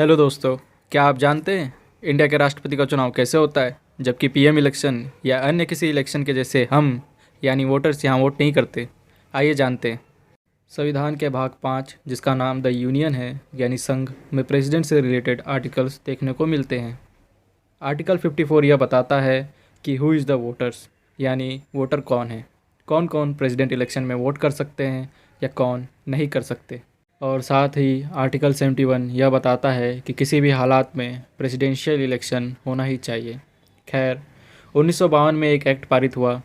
Hello दोस्तों, क्या आप जानते हैं इंडिया के राष्ट्रपति का चुनाव कैसे होता है, जबकि पीएम इलेक्शन या अन्य किसी इलेक्शन के जैसे हम यानी वोटर्स यहाँ वोट नहीं करते। आइए जानते हैं। संविधान के भाग 5, जिसका नाम द यूनियन है यानी संघ, में प्रेसिडेंट से रिलेटेड आर्टिकल्स देखने को मिलते हैं। आर्टिकल 54 यह बताता है कि हु इज़ द वोटर्स, यानी वोटर कौन है, कौन कौन प्रेसिडेंट इलेक्शन में वोट कर सकते हैं या कौन नहीं कर सकते। और साथ ही आर्टिकल 71 यह बताता है कि किसी भी हालात में प्रेसिडेंशियल इलेक्शन होना ही चाहिए। खैर, 1952 में एक एक्ट पारित हुआ,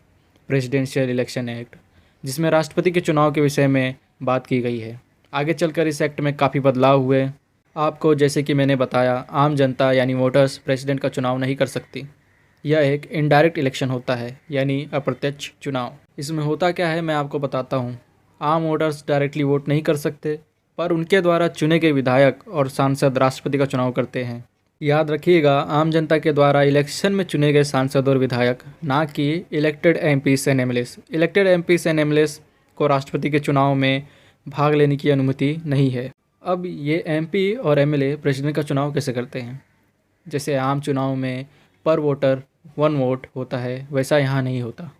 प्रेसिडेंशियल इलेक्शन एक्ट, जिसमें राष्ट्रपति के चुनाव के विषय में बात की गई है। आगे चलकर इस एक्ट में काफ़ी बदलाव हुए। आपको जैसे कि मैंने बताया, आम जनता यानी वोटर्स प्रेसिडेंट का चुनाव नहीं कर सकती। यह एक इनडायरेक्ट इलेक्शन होता है, यानी अप्रत्यक्ष चुनाव। इसमें होता क्या है मैं आपको बताता हूँ। आम वोटर्स डायरेक्टली वोट नहीं कर सकते, पर उनके द्वारा चुने गए विधायक और सांसद राष्ट्रपति का चुनाव करते हैं। याद रखिएगा, आम जनता के द्वारा इलेक्शन में चुने गए सांसद और विधायक, ना कि elected MPs and MLAs. Elected MPs and MLAs को राष्ट्रपति के चुनाव में भाग लेने की अनुमति नहीं है। अब ये एमपी और एमएलए प्रेसिडेंट का चुनाव कैसे करते हैं? जैसे आम चुनाव में पर वोटर 1 वोट होता है, वैसा यहाँ नहीं होता।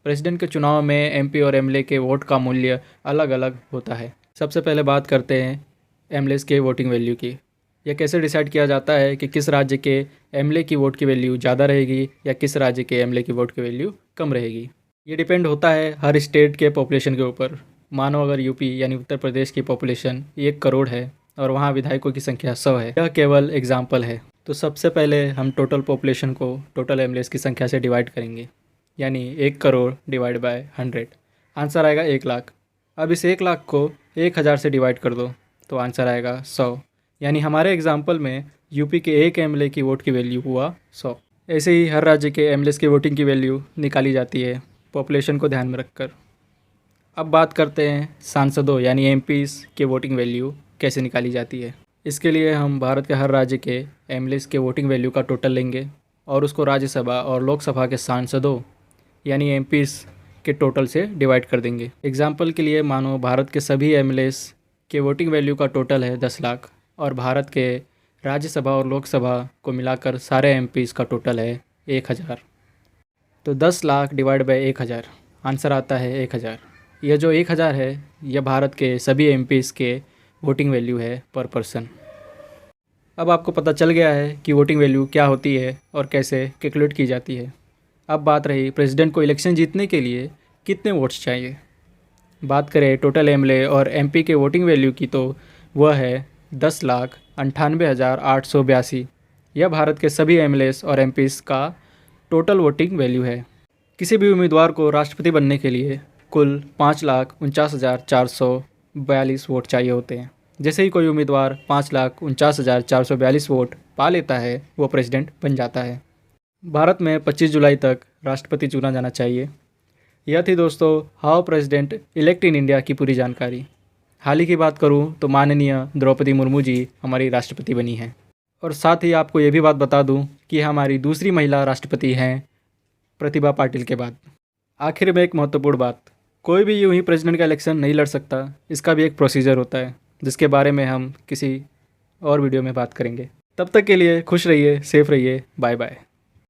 प्रेसिडेंट के चुनाव में एमपी और एमएलए के वोट का मूल्य अलग अलग होता है। सबसे पहले बात करते हैं एमएलएस के वोटिंग वैल्यू की। यह कैसे डिसाइड किया जाता है कि किस राज्य के एमएलए की वोट की वैल्यू ज़्यादा रहेगी या किस राज्य के एमएलए की वोट की वैल्यू कम रहेगी। ये डिपेंड होता है हर स्टेट के पॉपुलेशन के ऊपर। मानो अगर यूपी यानी उत्तर प्रदेश की पॉपुलेशन 1 करोड़ है और वहाँ विधायकों की संख्या 100 है। यह केवल एग्जाम्पल है। तो सबसे पहले हम टोटल पॉपुलेशन को टोटल एमएलएस की संख्या से डिवाइड करेंगे, यानी 1 करोड़ डिवाइड बाय 100, आंसर आएगा 1 लाख। अब इस 1 लाख को 1000 से डिवाइड कर दो तो आंसर आएगा 100, यानी हमारे एग्जाम्पल में यूपी के एक एमएलए की वोट की वैल्यू हुआ 100। ऐसे ही हर राज्य के एमएलएस की वोटिंग की वैल्यू निकाली जाती है पॉपुलेशन को ध्यान में रखकर। अब बात करते हैं सांसदों यानी एमपीस के वोटिंग वैल्यू कैसे निकाली जाती है। इसके लिए हम भारत के हर राज्य के एमएलएस के वोटिंग वैल्यू का टोटल लेंगे और उसको राज्यसभा और लोकसभा के सांसदों यानी एमपीस के टोटल से डिवाइड कर देंगे। एग्जाम्पल के लिए मानो भारत के सभी एमएलएस के वोटिंग वैल्यू का टोटल है 10 लाख और भारत के राज्यसभा और लोकसभा को मिलाकर सारे एमपीस का टोटल है 1000। तो 10 लाख डिवाइड बाय 1000, आंसर आता है 1000। यह जो 1000 है यह भारत के सभी एमपीस के वोटिंग वैल्यू है पर पर्सन। अब आपको पता चल गया है कि वोटिंग वैल्यू क्या होती है और कैसे कैलकुलेट की जाती है। अब बात रही प्रेसिडेंट को इलेक्शन जीतने के लिए कितने वोट्स चाहिए। बात करें टोटल एमएलए और एमपी के वोटिंग वैल्यू की तो वह है 10,98,882। यह भारत के सभी एमएलएस और एमपीस का टोटल वोटिंग वैल्यू है। किसी भी उम्मीदवार को राष्ट्रपति बनने के लिए कुल 5,49,442 वोट चाहिए होते हैं। जैसे ही कोई उम्मीदवार 5,49,442 वोट पा लेता है वो प्रेसिडेंट बन जाता है। भारत में 25 जुलाई तक राष्ट्रपति चुना जाना चाहिए। यह थी दोस्तों how president elect in India की पूरी जानकारी। हाल ही की बात करूं तो माननीय द्रौपदी मुर्मू जी हमारी राष्ट्रपति बनी हैं। और साथ ही आपको ये भी बात बता दूं कि हमारी दूसरी महिला राष्ट्रपति हैं प्रतिभा पाटिल के बाद। आखिर में एक महत्वपूर्ण बात, कोई भी यूं ही प्रेसिडेंट का इलेक्शन नहीं लड़ सकता। इसका भी एक प्रोसीजर होता है जिसके बारे में हम किसी और वीडियो में बात करेंगे। तब तक के लिए खुश रहिए, सेफ रहिए, बाय बाय।